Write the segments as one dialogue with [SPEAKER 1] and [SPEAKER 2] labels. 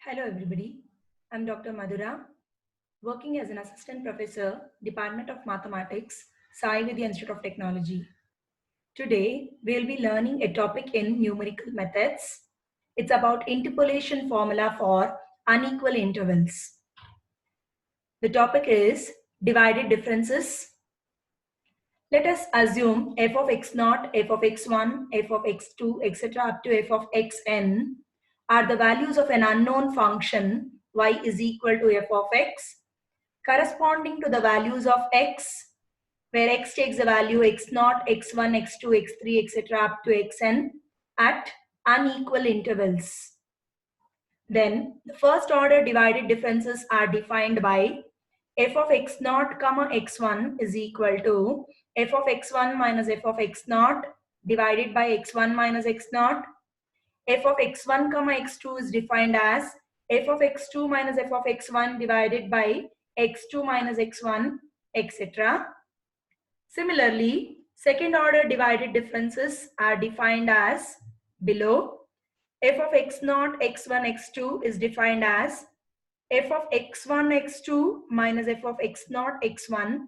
[SPEAKER 1] Hello everybody, I'm Dr. Madhura, working as an assistant professor, Department of Mathematics, Sai Vidya Institute of Technology. Today, we'll be learning a topic in numerical methods. It's about interpolation formula for unequal intervals. The topic is divided differences. Let us assume f of x naught, f of x1, f of x2, etc. up to f of xn are the values of an unknown function y is equal to f of x corresponding to the values of x, where x takes the value x0, x1, x2, x3, etc. up to xn at unequal intervals. Then the first order divided differences are defined by f of x0, x1 is equal to f of x1 minus f of x0 divided by x1 minus x0. F of x1, x2 is defined as f of x2 minus f of x1 divided by x2 minus x1, etc. Similarly, second order divided differences are defined as below. F of x0, x1, x2 is defined as f of x1, x2 minus f of x0, x1,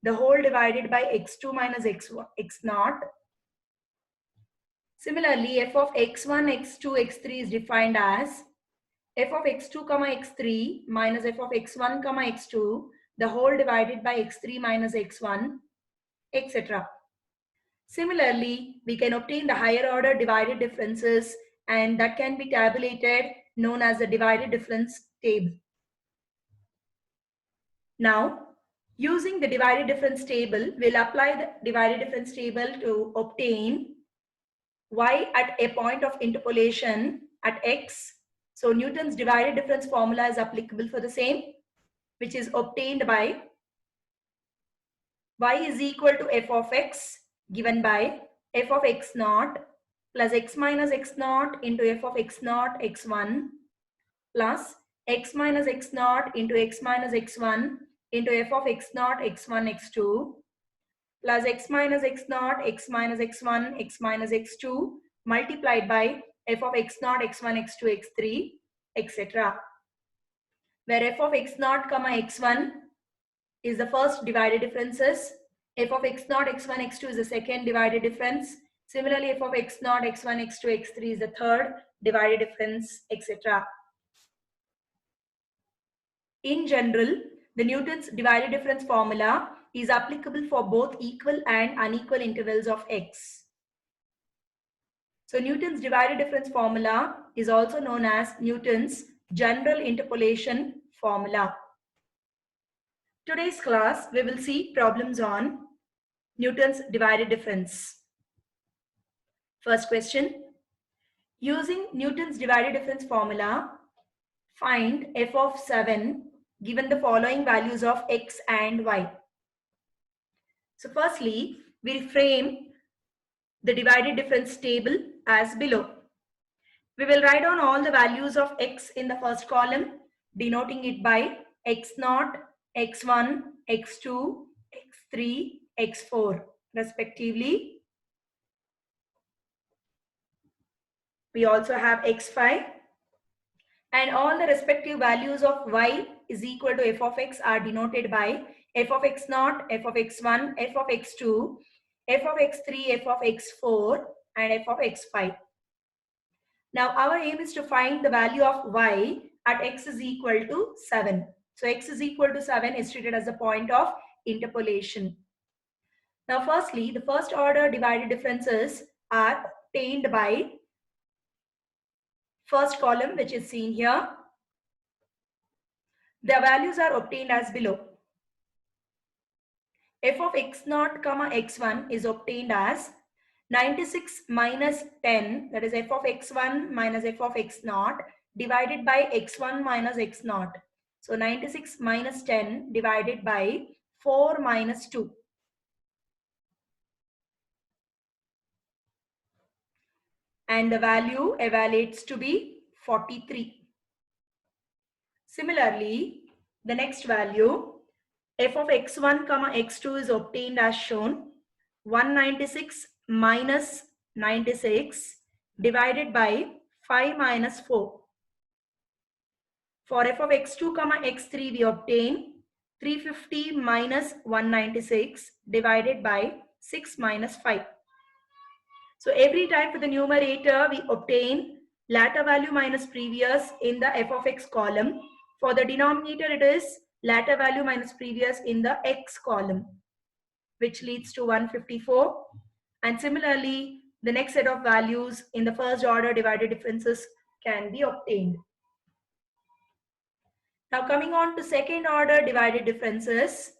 [SPEAKER 1] the whole divided by x2 minus x1, x0. Similarly, f of x1, x2, x3 is defined as f of x2, x3 minus f of x1, x2, the whole divided by x3 minus x1, etc. Similarly, we can obtain the higher order divided differences, and that can be tabulated, known as the divided difference table. Now, using the divided difference table, we'll apply the divided difference table to obtain y at a point of interpolation at x. So Newton's divided difference formula is applicable for the same, which is obtained by y is equal to f of x given by f of x naught plus x minus x naught into f of x naught x1 plus x minus x naught into x minus x1 into f of x naught x1 x2 plus x minus x naught x minus x1 x minus x2 multiplied by f of x naught x1 x2 x3, etc. Where f of x naught, x1 is the first divided differences, f of x naught x1 x2 is the second divided difference. Similarly, f of x naught x1 x2 x3 is the third divided difference, etc. In general, the Newton's divided difference formula is applicable for both equal and unequal intervals of x. So Newton's divided difference formula is also known as Newton's general interpolation formula. Today's class, we will see problems on Newton's divided difference. First question, using Newton's divided difference formula, find f of 7 given the following values of x and y. So firstly, we'll frame the divided difference table as below. We will write down all the values of x in the first column, denoting it by x0, x1, x2, x3, x4 respectively. We also have x5, and all the respective values of y is equal to f of x are denoted by f of x0, f of x1, f of x2, f of x3, f of x4, and f of x5. Now our aim is to find the value of y at x is equal to 7. So x is equal to 7 is treated as a point of interpolation. Now firstly, the first order divided differences are obtained by first column, which is seen here. The values are obtained as below. F of x0, x1 is obtained as 96 minus 10, that is f of x1 minus f of x0 divided by x1 minus x0. So 96 minus 10 divided by 4 minus 2. And the value evaluates to be 43. Similarly, the next value, f of x1, x2 is obtained as shown. 196 minus 96 divided by 5 minus 4. For f of x2 comma x3, we obtain 350 minus 196 divided by 6 minus 5. So every time for the numerator, we obtain latter value minus previous in the f of x column. For the denominator, it is latter value minus previous in the x column, which leads to 154. And similarly, the next set of values in the first order divided differences can be obtained. Now coming on to second order divided differences,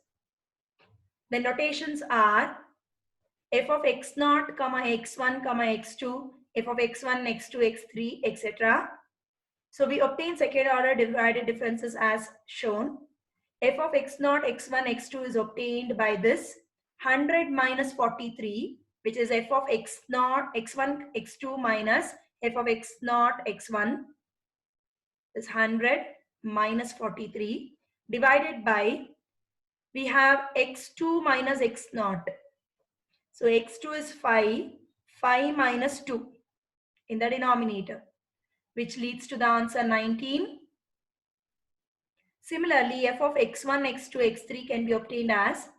[SPEAKER 1] the notations are f of x naught comma x1 comma x2, f of x1, x2, x3, etc. So we obtain second order divided differences as shown. F of x naught, x1, x2 is obtained by this 100 minus 43, which is f of x naught, x1, x2 minus f of x naught, x1 is 100 minus 43 divided by, we have x2 minus x naught. So x2 is 5, 5 minus 2 in the denominator, which leads to the answer 19. Similarly, f of x1, x2, x3 can be obtained as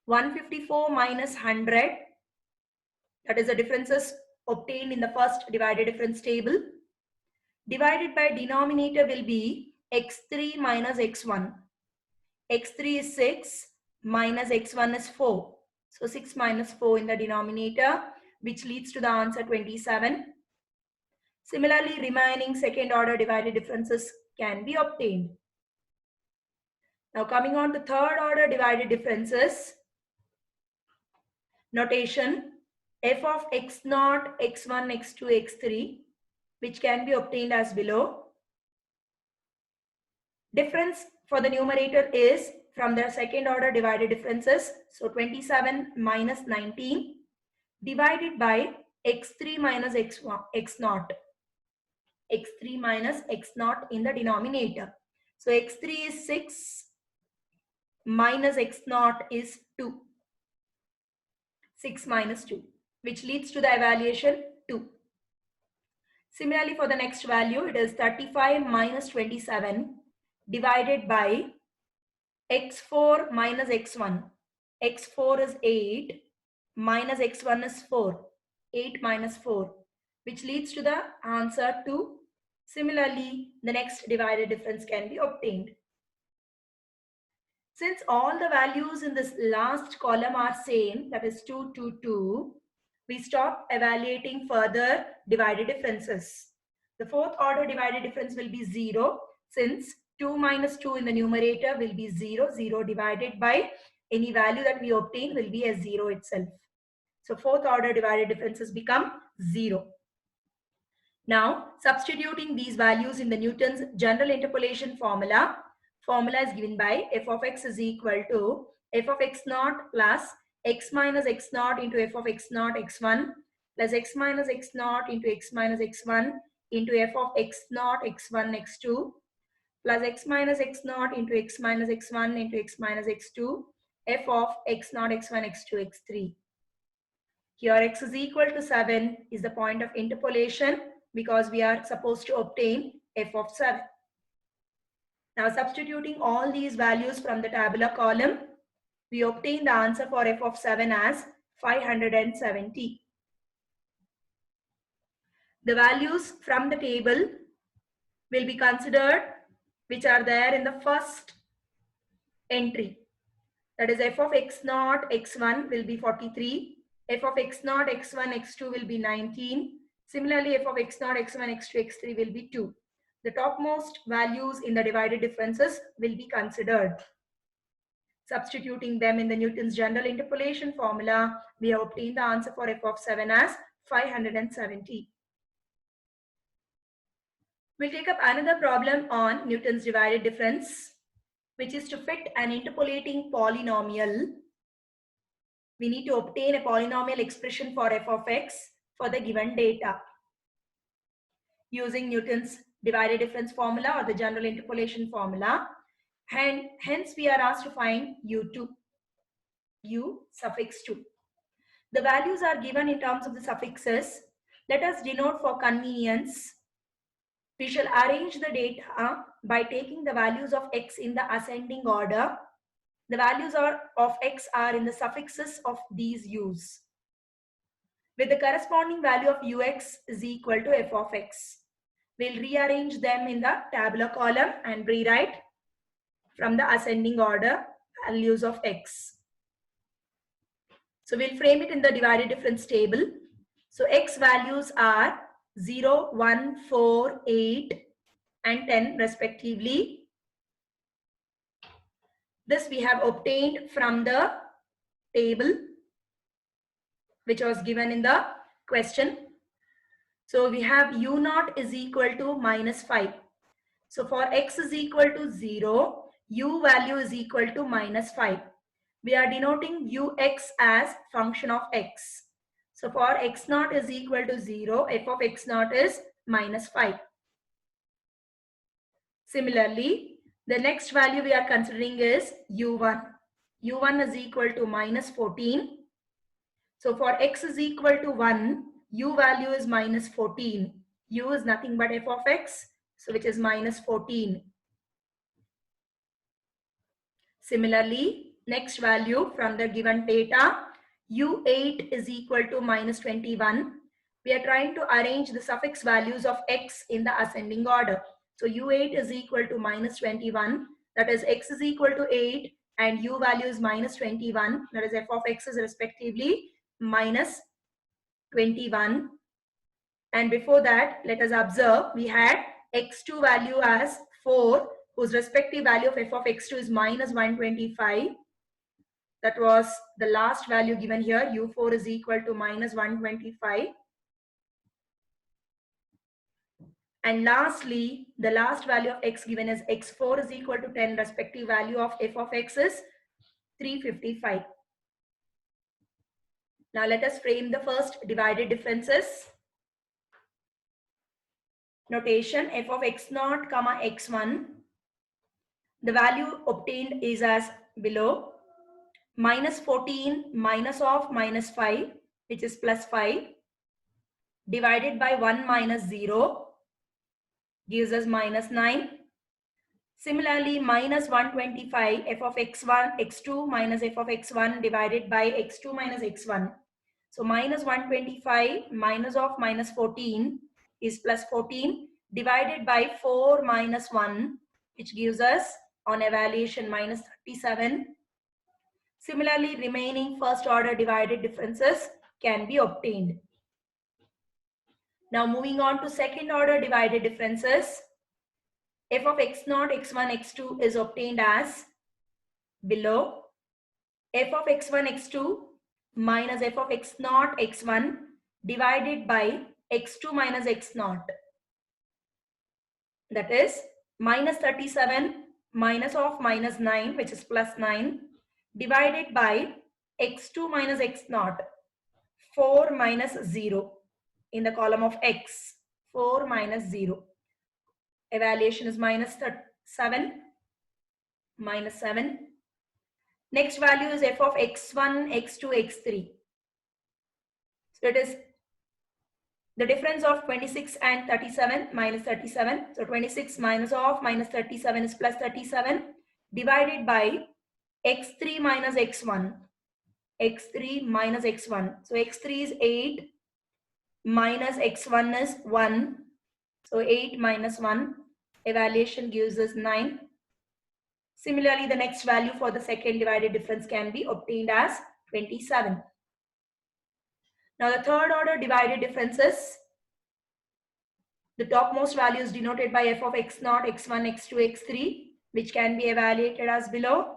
[SPEAKER 1] 154 minus 100. That is the differences obtained in the first divided difference table. Divided by denominator will be x3 minus x1. x3 is 6 minus x1 is 4. So 6 minus 4 in the denominator, which leads to the answer 27. Similarly, remaining second order divided differences can be obtained. Now coming on to third order divided differences, notation f of x naught, x1, x2, x3, which can be obtained as below. Difference for the numerator is from the second order divided differences. So 27 minus 19 divided by x3 minus x1, x naught. x3 minus x naught in the denominator. So x3 is 6 minus x naught is 2. 6 minus 2, which leads to the evaluation 2. Similarly, for the next value, it is 35 minus 27 divided by x4 minus x1. x4 is 8 minus x1 is 4. 8 minus 4, which leads to the answer 2. Similarly, the next divided difference can be obtained. Since all the values in this last column are same, that is 2, 2, 2, we stop evaluating further divided differences. The fourth order divided difference will be 0, since 2 minus 2 in the numerator will be 0. 0 divided by any value that we obtain will be as 0 itself. So fourth order divided differences become 0. Now, substituting these values in the Newton's general interpolation formula is given by f of x is equal to f of x naught plus x minus x naught into f of x naught x1 plus x minus x naught into x minus x1 into f of x naught x1 x2 plus x minus x naught into x minus x1 into x minus x2 f of x naught x1 x2 x3. Here x is equal to 7 is the point of interpolation because we are supposed to obtain f of 7. Now substituting all these values from the tabular column, we obtain the answer for f of 7 as 570. The values from the table will be considered which are there in the first entry. That is f of x naught x1 will be 43, f of x naught x1 x2 will be 19. Similarly, f of x naught x1 x2 x3 will be 2. The topmost values in the divided differences will be considered. Substituting them in the Newton's general interpolation formula, we have obtained the answer for f of 7 as 570. We'll take up another problem on Newton's divided difference, which is to fit an interpolating polynomial. We need to obtain a polynomial expression for f of x for the given data using Newton's divided difference formula or the general interpolation formula. And hence we are asked to find u2, u suffix 2. The values are given in terms of the suffixes. Let us denote for convenience We shall arrange the data by taking the values of x in the ascending order. The values of x are in the suffixes of these u's, with the corresponding value of ux is equal to f of x. We'll rearrange them in the tabular column and rewrite from the ascending order values of x. So we'll frame it in the divided difference table. So x values are 0, 1, 4, 8 and 10 respectively. This we have obtained from the table which was given in the question. So we have u0 is equal to -5. So for x is equal to 0, u value is equal to -5. We are denoting ux as function of x. So for x0 is equal to 0, f of x0 is -5. Similarly, the next value we are considering is u1. u1 is equal to -14. So for x is equal to 1, u value is -14. U is nothing but f of x, so which is -14. Similarly, next value from the given data, u8 is equal to -21. We are trying to arrange the suffix values of x in the ascending order. So u8 is equal to -21, that is x is equal to 8 and u value is -21, that is f of x is respectively -21. And before that, let us observe we had x2 value as 4, whose respective value of f of x2 is -125. That was the last value given here. u4 is equal to -125. And lastly, the last value of x given as x4 is equal to 10. Respective value of f of x is 355. Now let us frame the first divided differences. Notation f of x0 comma x1. The value obtained is as below. -14 minus of -5, which is +5, divided by 1 minus 0 gives us -9. Similarly, -125 f of x1 x2 minus f of x1 divided by x2 minus x1. So -125 minus of -14 is +14 divided by 4 minus 1, which gives us on evaluation -37. Similarly, remaining first order divided differences can be obtained. Now moving on to second order divided differences. F of x0, x1, x2 is obtained as below. F of x1, x2 minus f of x0, x1 divided by x2 minus x0. That is -37 minus of -9, which is +9, divided by x2 minus x0, 4 minus 0 in the column of x, 4 minus 0. Evaluation is -7, -7. Next value is f of x1, x2, x3. So it is the difference of 26 and 37 -37. So 26 minus of -37 is +37 divided by x3 minus x1. x3 minus x1. So x3 is 8 minus x1 is 1. So 8 minus 1. Evaluation gives us 9. Similarly, the next value for the second divided difference can be obtained as 27. Now the third order divided differences. The topmost value is denoted by f of x0, x1, x2, x3, which can be evaluated as below.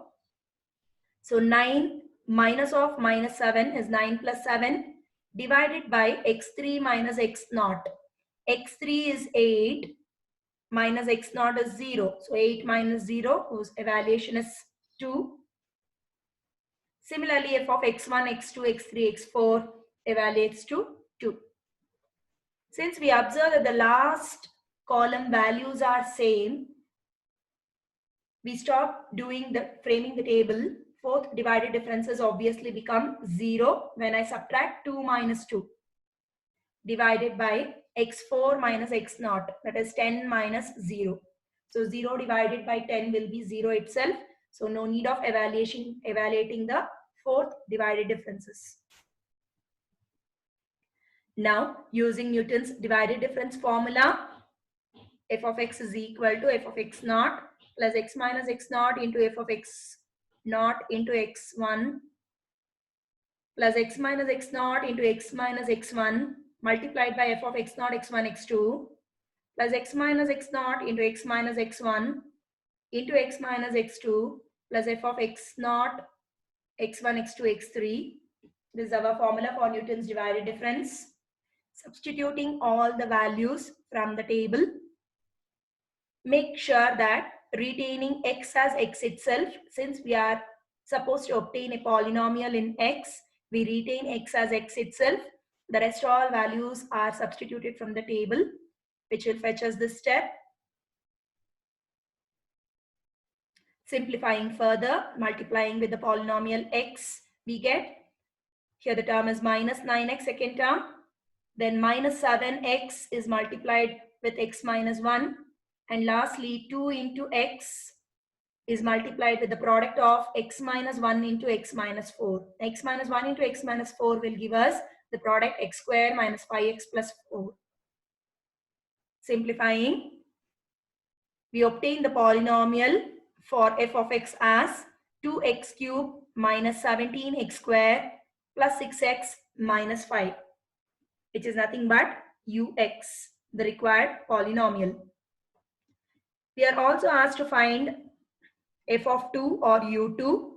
[SPEAKER 1] So 9 minus of -7 is 9 plus 7 divided by x3 minus x0. x3 is 8 minus x0 is 0. So 8 minus 0, whose evaluation is 2. Similarly, f of x1, x2, x3, x4 evaluates to 2. Since we observe that the last column values are same, we stop doing the framing the table. Fourth divided differences obviously become 0 when I subtract 2 minus 2 divided by x4 minus x0, that is 10 minus 0. So 0 divided by 10 will be 0 itself. So no need of evaluating the fourth divided differences. Now using Newton's divided difference formula, f of x is equal to f of x naught plus x minus x naught into f of x naught into x1 plus x minus x naught into x minus x1 multiplied by f of x naught x1 x2 plus x minus x naught into x minus x1 into x minus x2 plus f of x naught x1 x2 x3. This is our formula for Newton's divided difference. Substituting all the values from the table, make sure that retaining x as x itself, since we are supposed to obtain a polynomial in x, we retain x as x itself. The rest all values are substituted from the table, which will fetch us this step. Simplifying further, multiplying with the polynomial x, we get, here the term is minus 9x second term, then minus 7x is multiplied with x minus 1, and lastly 2 into x is multiplied with the product of x minus 1 into x minus 4. X minus 1 into x minus 4 will give us the product x square minus 5x plus 4. Simplifying, we obtain the polynomial for f of x as 2x cube minus 17x square plus 6x minus 5, which is nothing but ux, the required polynomial. We are also asked to find f of 2 or u2.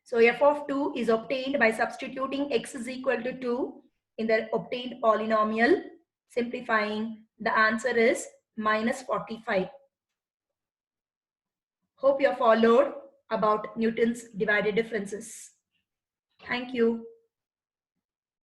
[SPEAKER 1] So f of 2 is obtained by substituting x is equal to 2 in the obtained polynomial. Simplifying, the answer is minus 45. Hope you have followed about Newton's divided differences. Thank you.